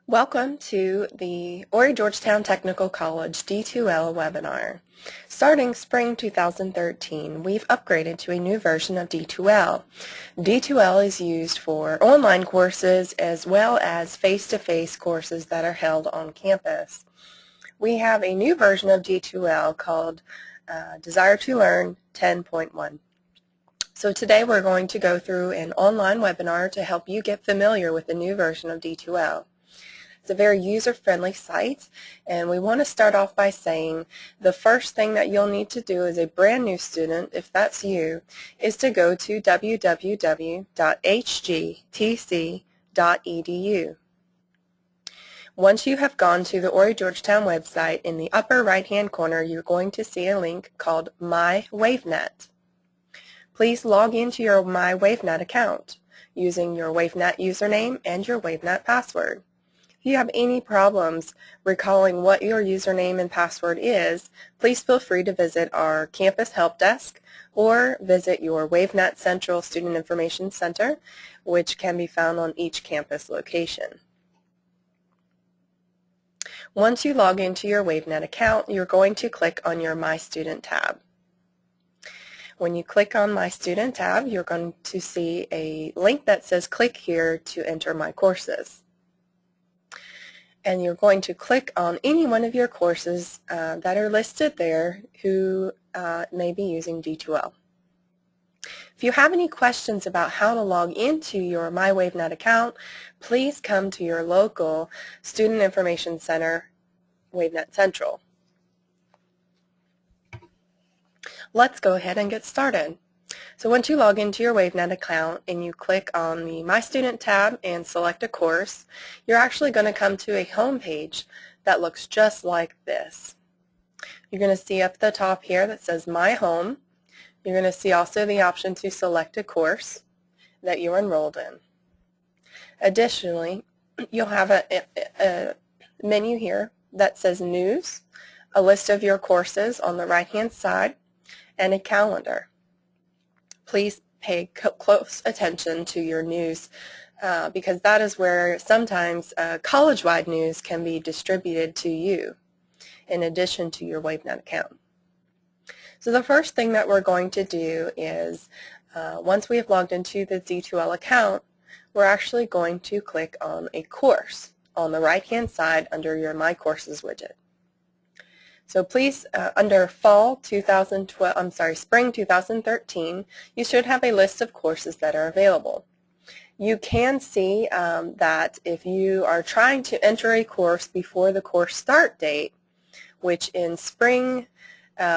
Welcome to the Horry Georgetown Technical College D2L webinar. Starting spring 2013, we've upgraded to a new version of D2L. D2L is used for online courses as well as face-to-face courses that are held on campus. We have a new version of D2L called Desire2Learn 10.1. So today we're going to go through an online webinar to help you get familiar with the new version of D2L. It's a very user-friendly site, and we want to start off by saying the first thing that you'll need to do as a brand new student, if that's you, is to go to www.hgtc.edu. Once you have gone to the Horry Georgetown website, in the upper right-hand corner you're going to see a link called My WaveNet. Please log into your My WaveNet account using your WaveNet username and your WaveNet password. If you have any problems recalling what your username and password is, please feel free to visit our campus help desk or visit your WaveNet Central Student Information Center, which can be found on each campus location. Once you log into your WaveNet account, you're going to click on your My Student tab. When you click on My Student tab, you're going to see a link that says click here to enter my courses. And you're going to click on any one of your courses that are listed there who may be using D2L. If you have any questions about how to log into your My WaveNet account, please come to your local Student Information Center, WaveNet Central. Let's go ahead and get started. So once you log into your WaveNet account and you click on the My Student tab and select a course, you're actually going to come to a home page that looks just like this. You're going to see up at the top here that says My Home. You're going to see also the option to select a course that you're enrolled in. Additionally, you'll have a menu here that says News, a list of your courses on the right-hand side, and a calendar. Please pay close attention to your news because that is where sometimes college-wide news can be distributed to you in addition to your WaveNet account. So the first thing that we're going to do is once we have logged into the D2L account, we're actually going to click on a course on the right-hand side under your My Courses widget. So please, under spring 2013, you should have a list of courses that are available. You can see that if you are trying to enter a course before the course start date, which in spring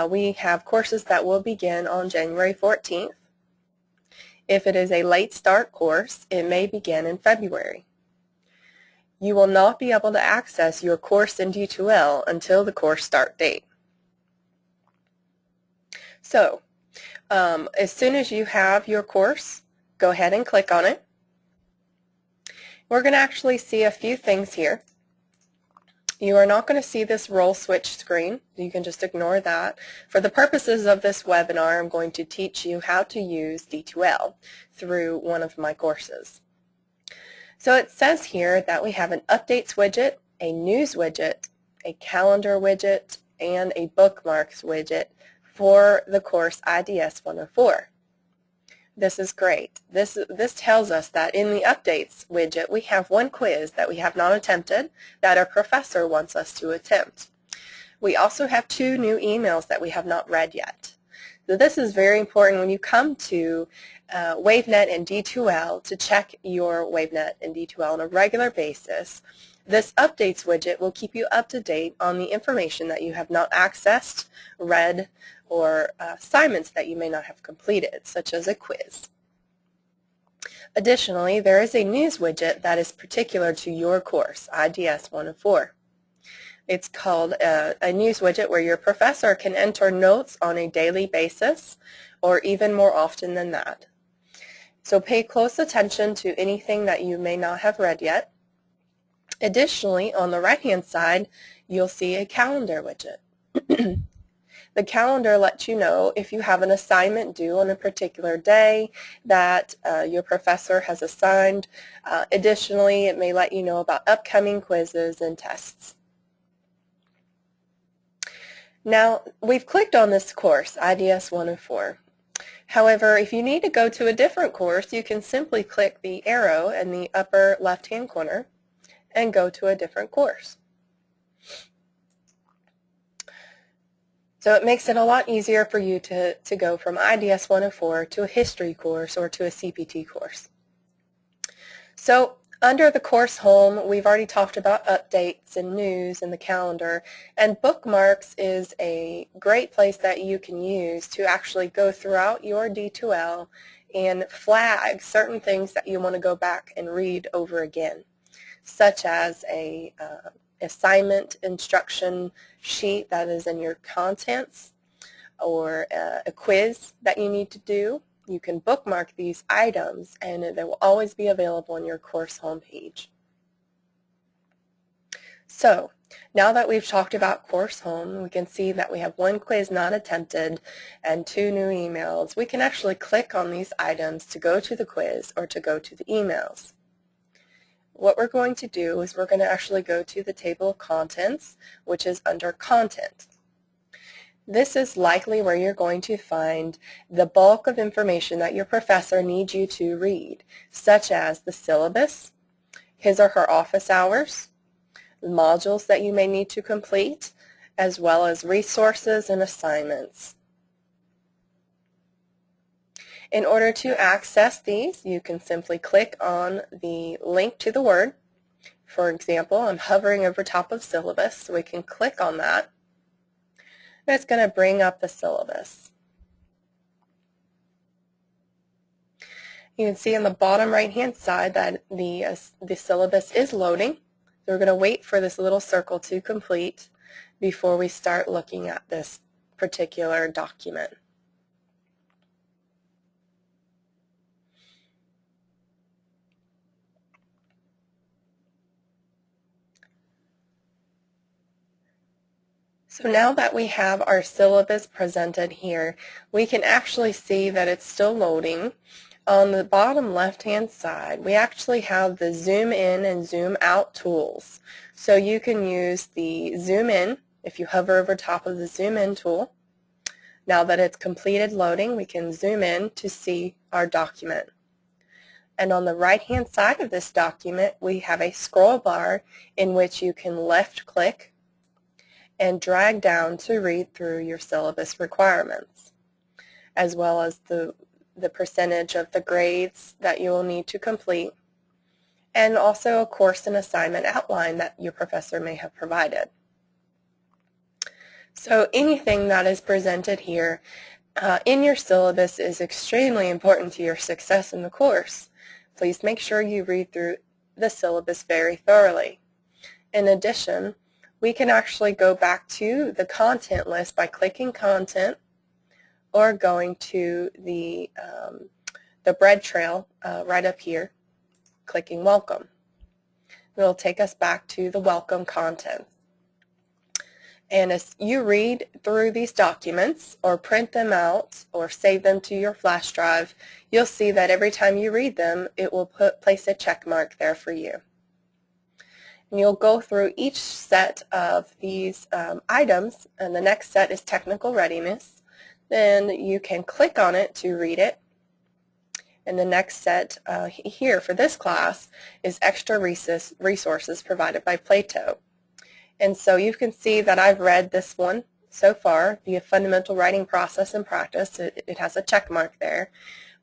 we have courses that will begin on January 14th. If it is a late start course, it may begin in February. You will not be able to access your course in D2L until the course start date. So, as soon as you have your course, go ahead and click on it. We're going to actually see a few things here. You are not going to see this roll switch screen. You can just ignore that. For the purposes of this webinar, I'm going to teach you how to use D2L through one of my courses. So it says here that we have an Updates widget, a News widget, a Calendar widget, and a Bookmarks widget for the course IDS 104. This is great. This tells us that in the Updates widget we have one quiz that we have not attempted that our professor wants us to attempt. We also have 2 new emails that we have not read yet. So this is very important when you come to WaveNet and D2L to check your WaveNet and D2L on a regular basis. This Updates widget will keep you up to date on the information that you have not accessed, read, or assignments that you may not have completed, such as a quiz. Additionally, there is a News widget that is particular to your course, IDS 104. It's called a News widget where your professor can enter notes on a daily basis or even more often than that. So pay close attention to anything that you may not have read yet. Additionally, on the right-hand side, you'll see a Calendar widget. The calendar lets you know if you have an assignment due on a particular day that your professor has assigned. Additionally, it may let you know about upcoming quizzes and tests. Now, we've clicked on this course, IDS 104. However, if you need to go to a different course, you can simply click the arrow in the upper left-hand corner and go to a different course. So it makes it a lot easier for you to go from IDS 104 to a history course or to a CPT course. So under the course home, we've already talked about updates and news and the calendar, and bookmarks is a great place that you can use to actually go throughout your D2L and flag certain things that you want to go back and read over again, such as a assignment instruction sheet that is in your contents, or a quiz that you need to do. You can bookmark these items and they will always be available on your course homepage. So now that we've talked about course home, we can see that we have 1 quiz not attempted and 2 new emails. We can actually click on these items to go to the quiz or to go to the emails. What we're going to do is we're going to actually go to the table of contents, which is under content. This is likely where you're going to find the bulk of information that your professor needs you to read, such as the syllabus, his or her office hours, modules that you may need to complete, as well as resources and assignments. In order to access these, you can simply click on the link to the Word. For example, I'm hovering over top of syllabus, so we can click on that. And it's going to bring up the syllabus. You can see on the bottom right-hand side that the syllabus is loading. So we're going to wait for this little circle to complete before we start looking at this particular document. So now that we have our syllabus presented here, we can actually see that it's still loading. On the bottom left-hand side, we actually have the zoom in and zoom out tools. So you can use the zoom in if you hover over top of the zoom in tool. Now that it's completed loading, we can zoom in to see our document. And on the right-hand side of this document, we have a scroll bar in which you can left-click and drag down to read through your syllabus requirements, as well as the percentage of the grades that you will need to complete, and also a course and assignment outline that your professor may have provided. So anything that is presented here in your syllabus is extremely important to your success in the course. Please make sure you read through the syllabus very thoroughly. In addition, we can actually go back to the content list by clicking content or going to the bread trail right up here, clicking welcome. It'll take us back to the welcome content. And as you read through these documents or print them out or save them to your flash drive, you'll see that every time you read them, it will place a check mark there for you. And you'll go through each set of these items, and the next set is technical readiness. Then you can click on it to read it. And the next set here for this class is extra resources provided by Plato. And so you can see that I've read this one so far, the fundamental writing process and practice. It has a check mark there.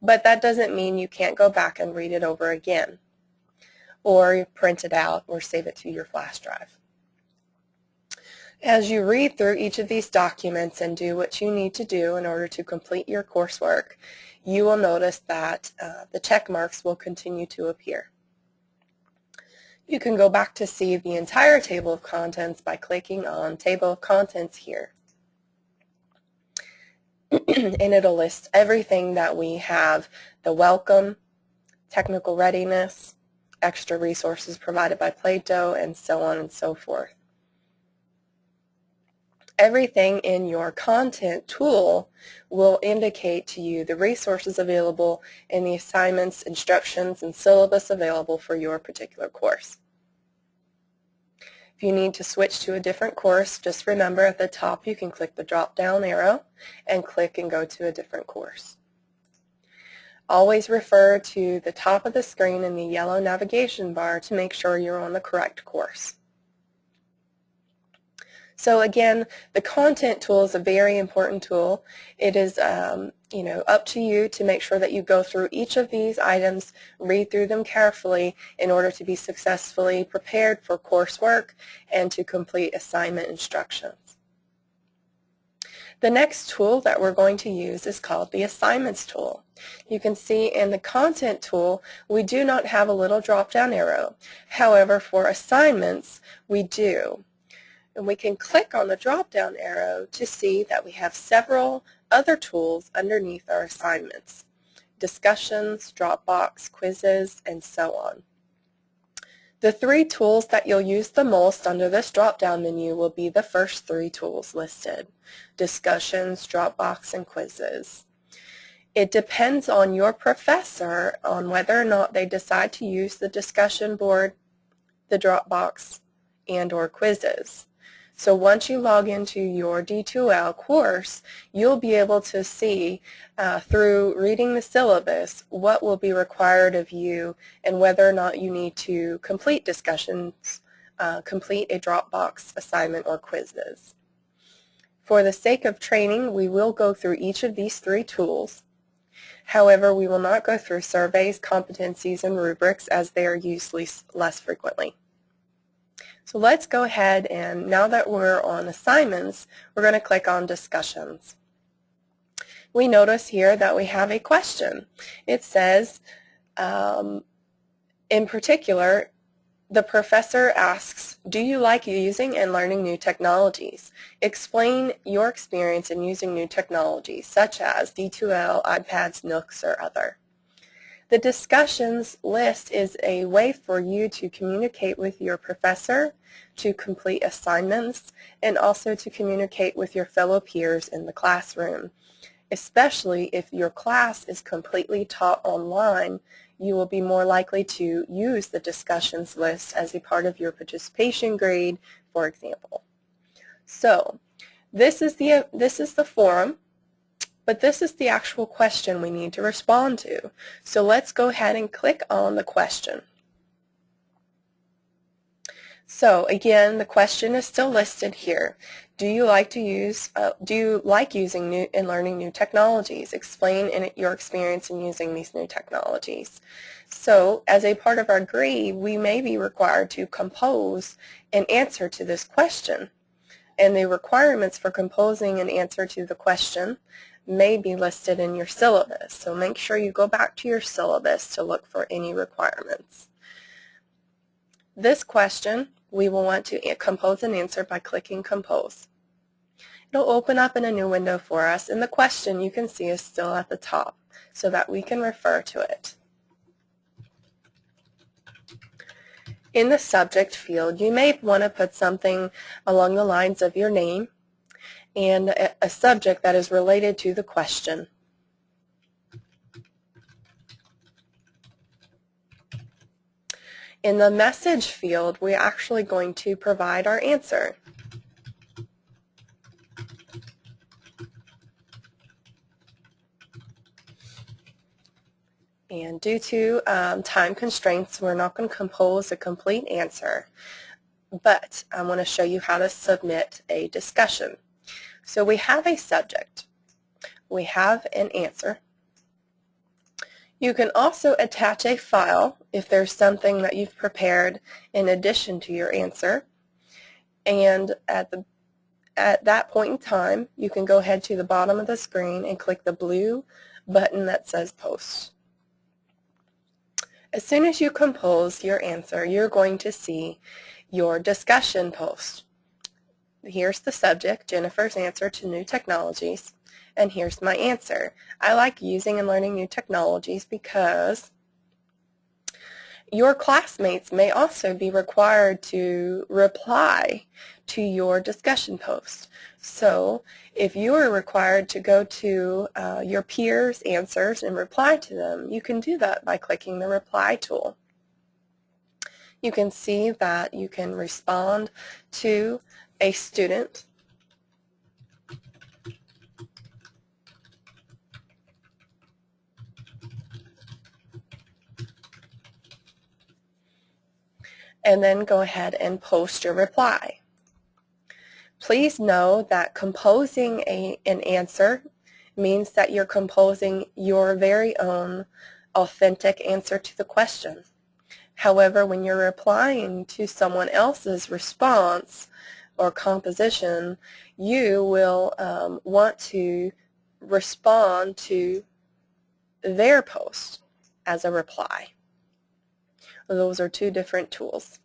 But that doesn't mean you can't go back and read it over again, or print it out or save it to your flash drive. As you read through each of these documents and do what you need to do in order to complete your coursework, you will notice that the check marks will continue to appear. You can go back to see the entire table of contents by clicking on Table of Contents here. And it'll list everything that we have: the welcome, technical readiness, extra resources provided by Plato, and so on and so forth. Everything in your content tool will indicate to you the resources available and the assignments, instructions, and syllabus available for your particular course. If you need to switch to a different course, just remember at the top you can click the drop-down arrow and click and go to a different course. Always refer to the top of the screen in the yellow navigation bar to make sure you're on the correct course. So again, the content tool is a very important tool. It is up to you to make sure that you go through each of these items, read through them carefully in order to be successfully prepared for coursework and to complete assignment instructions. The next tool that we're going to use is called the Assignments tool. You can see in the Content tool we do not have a little drop-down arrow. However, for Assignments we do. And we can click on the drop-down arrow to see that we have several other tools underneath our assignments: discussions, Dropbox, quizzes, and so on. The three tools that you'll use the most under this drop-down menu will be the first three tools listed: discussions, Dropbox, and quizzes. It depends on your professor on whether or not they decide to use the discussion board, the Dropbox, and or quizzes. So once you log into your D2L course, you'll be able to see through reading the syllabus what will be required of you and whether or not you need to complete discussions, complete a Dropbox assignment or quizzes. For the sake of training, we will go through each of these three tools. However, we will not go through surveys, competencies, and rubrics as they are used less frequently. So let's go ahead, and now that we're on assignments, we're going to click on discussions. We notice here that we have a question. It says, in particular, the professor asks, do you like using and learning new technologies? Explain your experience in using new technologies, such as D2L, iPads, Nooks, or other. The discussions list is a way for you to communicate with your professor, to complete assignments, and also to communicate with your fellow peers in the classroom. Especially if your class is completely taught online, you will be more likely to use the discussions list as a part of your participation grade, for example. So this is the forum. But this is the actual question we need to respond to. So let's go ahead and click on the question. So again, the question is still listed here. Do you like using new and learning new technologies? Explain your experience in using these new technologies. So as a part of our grade, we may be required to compose an answer to this question. And the requirements for composing an answer to the question may be listed in your syllabus. So make sure you go back to your syllabus to look for any requirements. This question, we will want to compose an answer by clicking Compose. It'll open up in a new window for us, and the question you can see is still at the top so that we can refer to it. In the subject field, you may want to put something along the lines of your name and a subject that is related to the question. In the message field, we're actually going to provide our answer. And due to time constraints, we're not going to compose a complete answer, but I want to show you how to submit a discussion. So we have a subject, we have an answer. You can also attach a file if there's something that you've prepared in addition to your answer. And at that point in time, you can go ahead to the bottom of the screen and click the blue button that says Post. As soon as you compose your answer, you're going to see your discussion post. Here's the subject, Jennifer's answer to new technologies, and here's my answer. I like using and learning new technologies because Your classmates may also be required to reply to your discussion post. So if you are required to go to your peers' answers and reply to them, you can do that by clicking the reply tool. You can see that you can respond to a student and then go ahead and post your reply. Please know that composing an answer means that you're composing your very own authentic answer to the question. However, when you're replying to someone else's response or composition, you will want to respond to their post as a reply. Those are two different tools.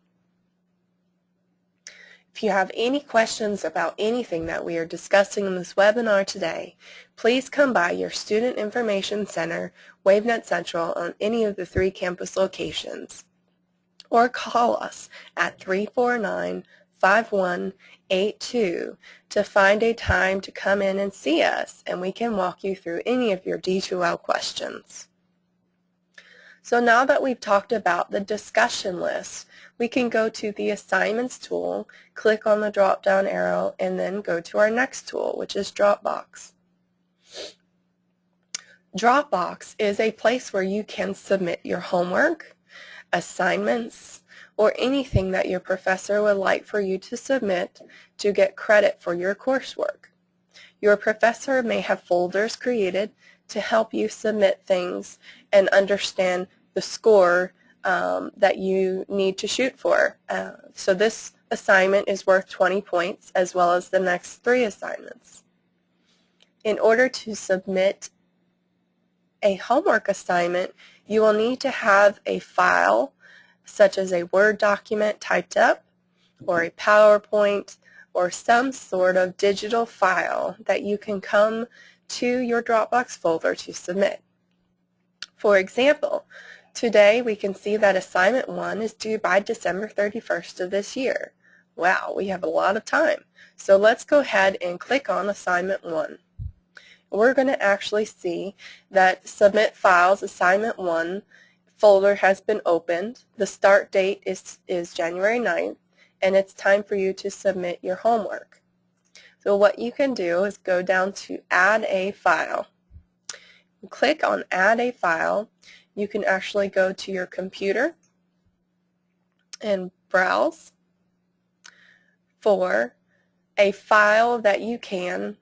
If you have any questions about anything that we are discussing in this webinar today, please come by your Student Information Center, WaveNet Central on any of the 3 campus locations, or call us at 349-5182 to find a time to come in and see us, and we can walk you through any of your D2L questions. So now that we've talked about the discussion list, we can go to the Assignments tool, click on the drop-down arrow, and then go to our next tool, which is Dropbox. Dropbox is a place where you can submit your homework, assignments, or anything that your professor would like for you to submit to get credit for your coursework. Your professor may have folders created to help you submit things and understand the score that you need to shoot for. So this assignment is worth 20 points as well as the next 3 assignments. In order to submit a homework assignment, you will need to have a file such as a Word document typed up or a PowerPoint or some sort of digital file that you can come to your Dropbox folder to submit. For example, today we can see that assignment 1 is due by December 31st of this year. Wow, we have a lot of time. So let's go ahead and click on assignment 1. We're going to actually see that Submit Files Assignment 1 folder has been opened. The start date is January 9th, and it's time for you to submit your homework. So what you can do is go down to Add a File. Click on Add a File. You can actually go to your computer and browse for a file that you can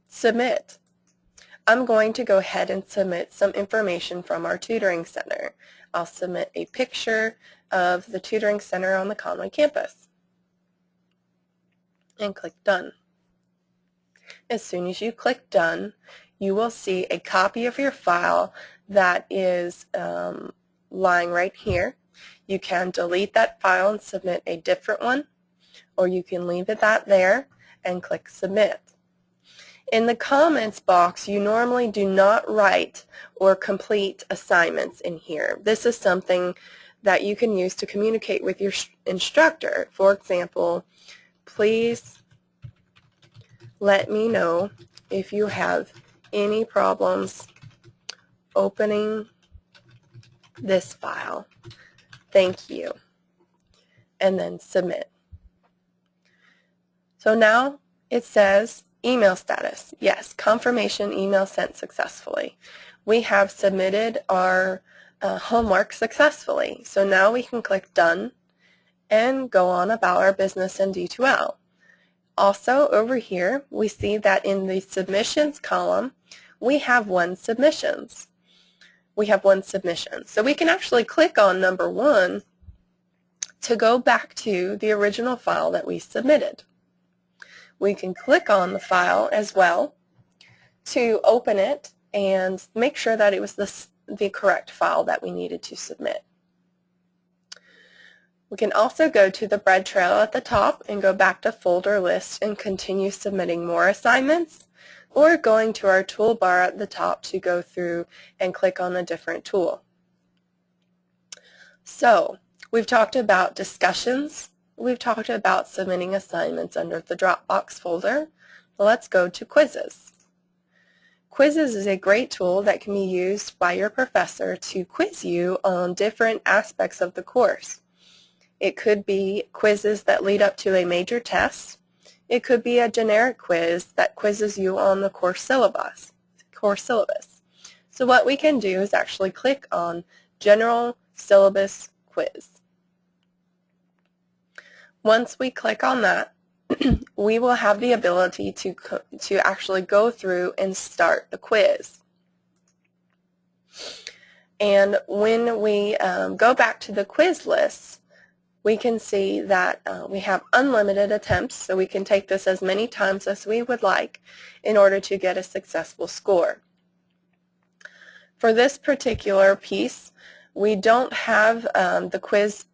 submit. I'm going to go ahead and submit some information from our tutoring center. I'll submit a picture of the tutoring center on the Conway campus and click Done. As soon as you click Done, you will see a copy of your file that is lying right here. You can delete that file and submit a different one, or you can leave it there and click Submit. In the comments box, you normally do not write or complete assignments in here. This is something that you can use to communicate with your instructor. For example, please let me know if you have any problems opening this file. Thank you. And then submit. So now it says email status. Yes, confirmation email sent successfully. We have submitted our homework successfully. So now we can click Done and go on about our business in D2L. Also over here, we see that in the submissions column, we have 1 submission. So we can actually click on number 1 to go back to the original file that we submitted. We can click on the file as well to open it and make sure that it was the correct file that we needed to submit. We can also go to the bread trail at the top and go back to folder list and continue submitting more assignments, or going to our toolbar at the top to go through and click on a different tool. So we've talked about discussions. We've talked about submitting assignments under the Dropbox folder. Let's go to quizzes. Quizzes is a great tool that can be used by your professor to quiz you on different aspects of the course. It could be quizzes that lead up to a major test. It could be a generic quiz that quizzes you on the course syllabus. So what we can do is actually click on General Syllabus Quiz. Once we click on that, we will have the ability to actually go through and start the quiz. And when we go back to the quiz list, we can see that we have unlimited attempts, so we can take this as many times as we would like in order to get a successful score. For this particular piece, we don't have the quiz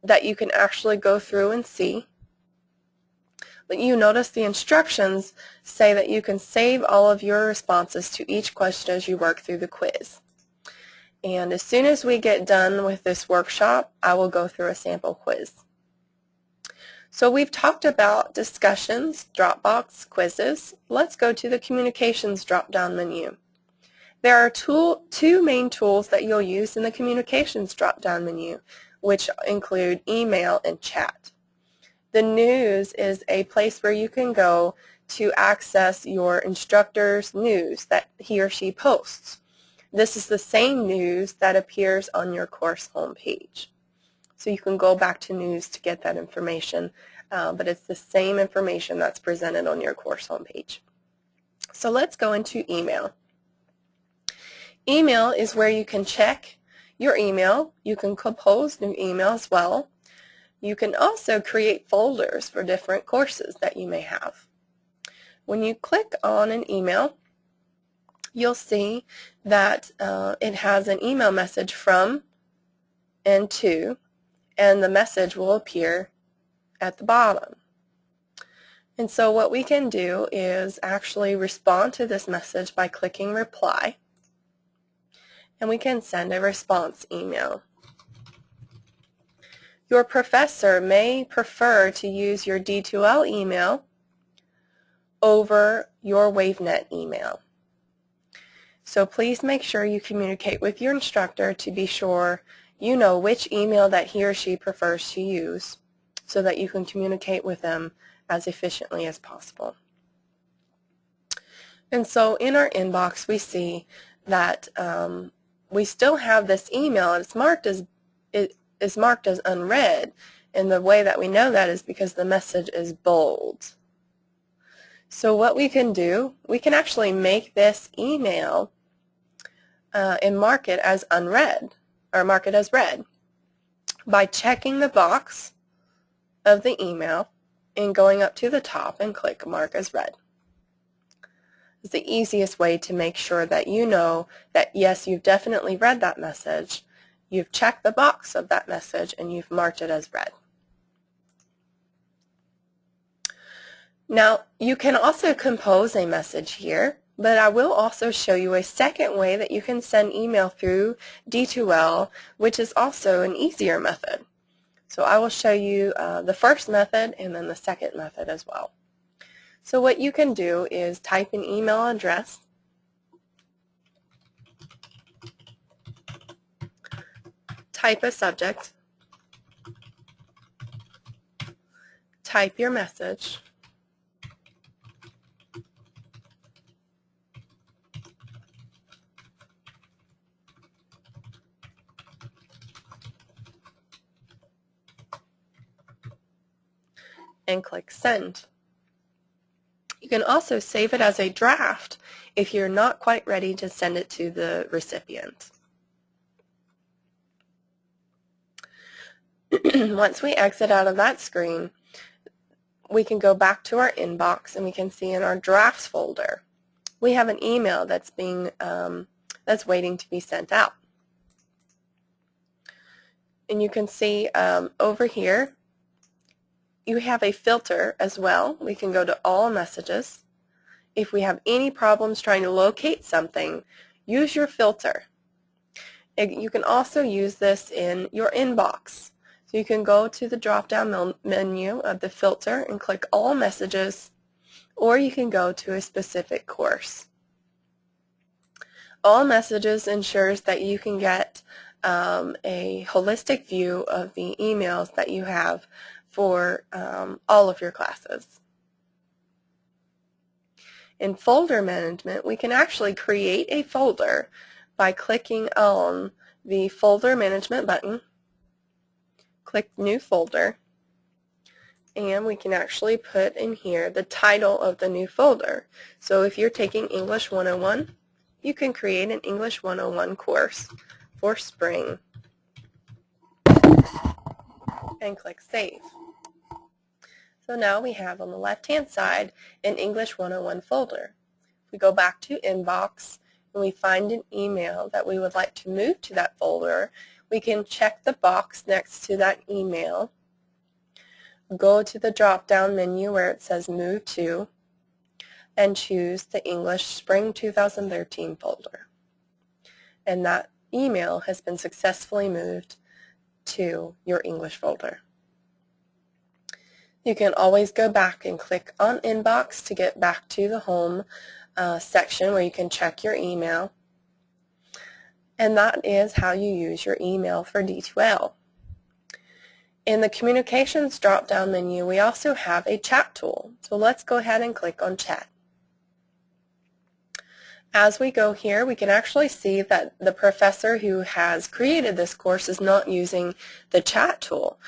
that you can actually go through and see. But you notice the instructions say that you can save all of your responses to each question as you work through the quiz. And as soon as we get done with this workshop, I will go through a sample quiz. So we've talked about discussions, Dropbox, quizzes. Let's go to the communications drop-down menu. There are two main tools that you'll use in the communications drop-down menu, which include email and chat. The news is a place where you can go to access your instructor's news that he or she posts. This is the same news that appears on your course homepage. So you can go back to news to get that information, but it's the same information that's presented on your course homepage. So let's go into email. Email is where you can check your email. You can compose new email as well. You can also create folders for different courses that you may have. When you click on an email, you'll see that it has an email message from and to, and the message will appear at the bottom. And so what we can do is actually respond to this message by clicking reply, and we can send a response email. Your professor may prefer to use your D2L email over your WaveNet email. So please make sure you communicate with your instructor to be sure you know which email that he or she prefers to use so that you can communicate with them as efficiently as possible. And so in our inbox we see that we still have this email, and it's marked as unread, and the way that we know that is because the message is bold. So what we can do, we can actually make this email and mark it as unread, or mark it as read, by checking the box of the email and going up to the top and click Mark as Read. It's the easiest way to make sure that you know that yes, you've definitely read that message, you've checked the box of that message, and you've marked it as read. Now, you can also compose a message here, but I will also show you a second way that you can send email through D2L, which is also an easier method. So I will show you the first method and then the second method as well. So what you can do is type an email address, type a subject, type your message, and click Send. You can also save it as a draft if you're not quite ready to send it to the recipient. Once we exit out of that screen, we can go back to our inbox and we can see in our drafts folder we have an email that's waiting to be sent out. And you can see over here you have a filter as well. We can go to all messages. If we have any problems trying to locate something, use your filter. You can also use this in your inbox. So you can go to the drop-down menu of the filter and click All Messages, or you can go to a specific course. All Messages ensures that you can get a holistic view of the emails that you have for all of your classes. In folder management, we can actually create a folder by clicking on the Folder Management button, click New Folder, and we can actually put in here the title of the new folder. So if you're taking English 101, you can create an English 101 course for spring and click Save. So now we have on the left-hand side an English 101 folder. If we go back to Inbox and we find an email that we would like to move to that folder, we can check the box next to that email, go to the drop-down menu where it says Move To, and choose the English Spring 2013 folder. And that email has been successfully moved to your English folder. You can always go back and click on Inbox to get back to the home section where you can check your email. And that is how you use your email for D2L. In the Communications drop-down menu, we also have a chat tool. So let's go ahead and click on Chat. As we go here, we can actually see that the professor who has created this course is not using the chat tool.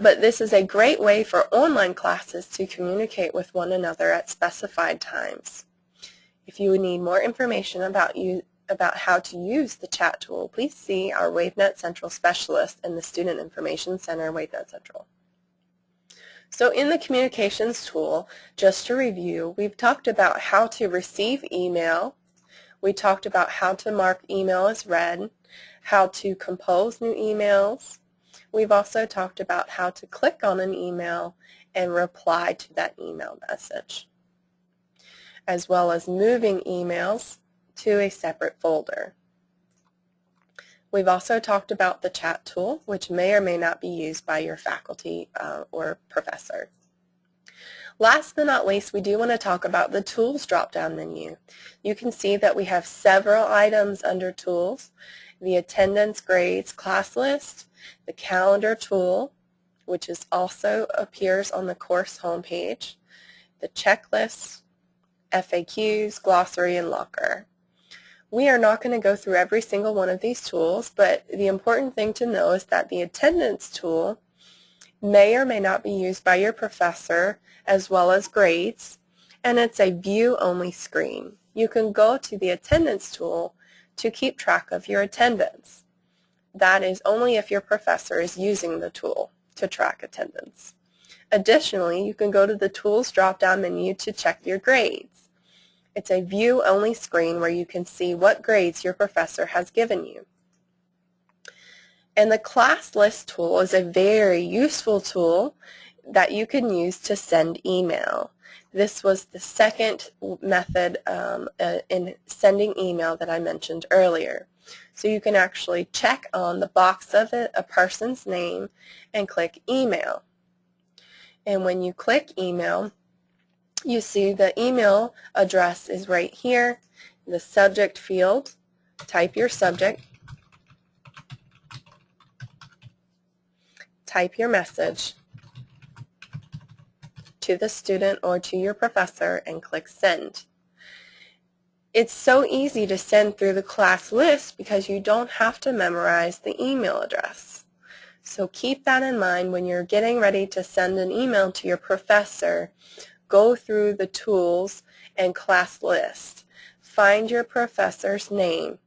But this is a great way for online classes to communicate with one another at specified times. If you need more information about how to use the chat tool, please see our WaveNet Central specialist in the Student Information Center, WaveNet Central. So in the Communications tool, just to review, we've talked about how to receive email. We talked about how to mark email as read, how to compose new emails. We've also talked about how to click on an email and reply to that email message, as well as moving emails to a separate folder. We've also talked about the chat tool, which may or may not be used by your faculty or professor. Last but not least, we do want to talk about the Tools drop-down menu. You can see that we have several items under Tools: the Attendance, Grades, Class List, the Calendar tool, which also appears on the course homepage, the Checklist, FAQs, Glossary, and Locker. We are not going to go through every single one of these tools, but the important thing to know is that the Attendance tool may or may not be used by your professor, as well as Grades, and it's a view-only screen. You can go to the Attendance tool to keep track of your attendance. That is only if your professor is using the tool to track attendance. Additionally, you can go to the Tools drop-down menu to check your grades. It's a view-only screen where you can see what grades your professor has given you. And the Class List tool is a very useful tool that you can use to send email. This was the second method in sending email that I mentioned earlier. So you can actually check on the box of a person's name and click Email. And when you click Email, you see the email address is right here. The subject field, type your subject, type your message to the student or to your professor, and click Send. It's so easy to send through the class list because you don't have to memorize the email address. So keep that in mind when you're getting ready to send an email to your professor. Go through the tools and class list. Find your professor's name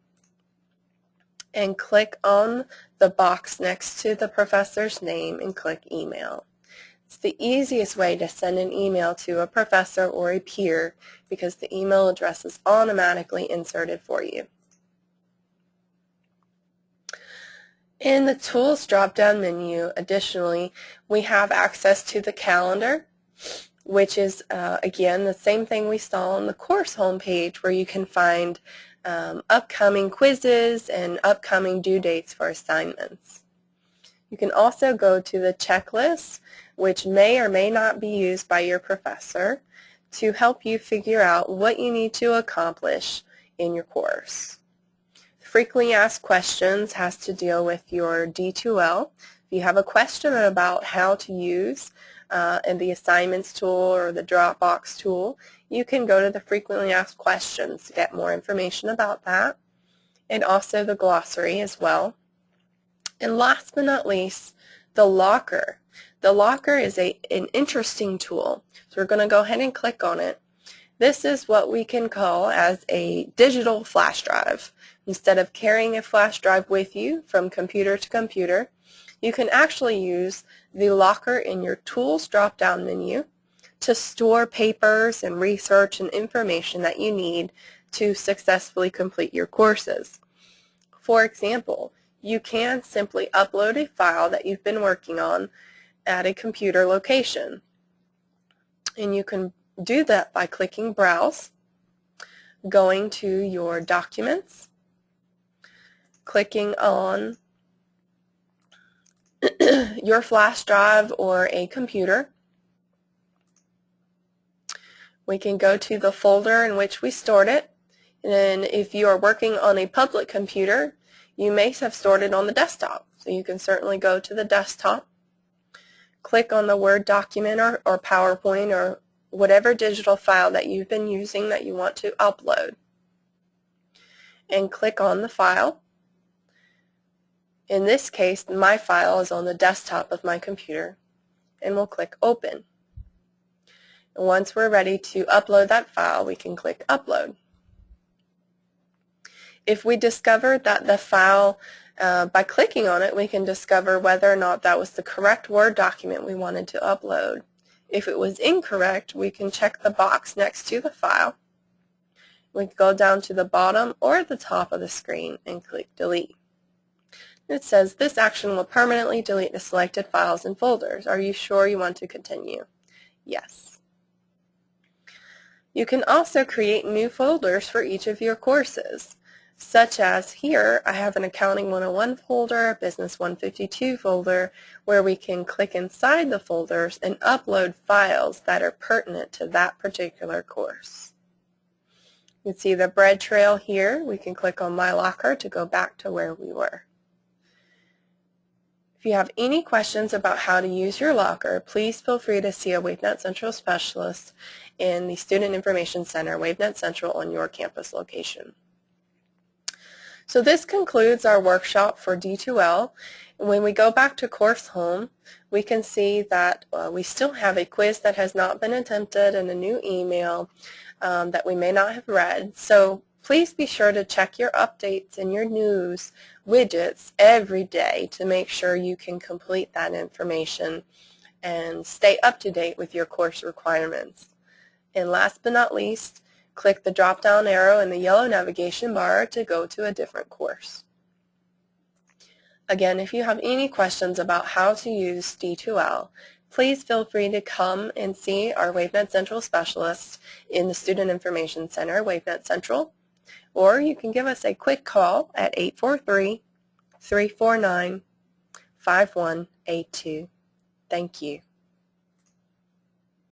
and click on the box next to the professor's name and click Email. It's the easiest way to send an email to a professor or a peer because the email address is automatically inserted for you. In the Tools drop-down menu, additionally, we have access to the calendar, which is, again, the same thing we saw on the course homepage, where you can find upcoming quizzes and upcoming due dates for assignments. You can also go to the checklist, which may or may not be used by your professor, to help you figure out what you need to accomplish in your course. Frequently asked questions has to deal with your D2L. If you have a question about how to use in the assignments tool or the Dropbox tool, you can go to the frequently asked questions to get more information about that, and also the glossary as well. And last but not least, the locker. The locker is an interesting tool, so we're going to go ahead and click on it. This is what we can call as a digital flash drive. Instead of carrying a flash drive with you from computer to computer, you can actually use the locker in your Tools drop-down menu to store papers and research and information that you need to successfully complete your courses. For example, you can simply upload a file that you've been working on at a computer location. And you can do that by clicking Browse, going to your documents, clicking on your flash drive or a computer. We can go to the folder in which we stored it, and then if you are working on a public computer, you may have stored it on the desktop. So you can certainly go to the desktop, click on the Word document or PowerPoint or whatever digital file that you've been using that you want to upload, and click on the file. In this case, my file is on the desktop of my computer, and we'll click Open. And once we're ready to upload that file, we can click Upload. If we discover that the file, by clicking on it, we can discover whether or not that was the correct Word document we wanted to upload. If it was incorrect, we can check the box next to the file. We can go down to the bottom or the top of the screen and click Delete. It says, this action will permanently delete the selected files and folders. Are you sure you want to continue? Yes. You can also create new folders for each of your courses, such as here I have an Accounting 101 folder, a Business 152 folder, where we can click inside the folders and upload files that are pertinent to that particular course. You can see the bread trail here. We can click on My Locker to go back to where we were. If you have any questions about how to use your locker, please feel free to see a WaveNet Central specialist in the Student Information Center, WaveNet Central, on your campus location. So this concludes our workshop for D2L. When we go back to Course Home, we can see that we still have a quiz that has not been attempted and a new email that we may not have read. So please be sure to check your updates and your news widgets every day to make sure you can complete that information and stay up to date with your course requirements. And last but not least, click the drop-down arrow in the yellow navigation bar to go to a different course. Again, if you have any questions about how to use D2L, please feel free to come and see our WaveNet Central specialist in the Student Information Center, WaveNet Central, or you can give us a quick call at 843-349-5182. Thank you.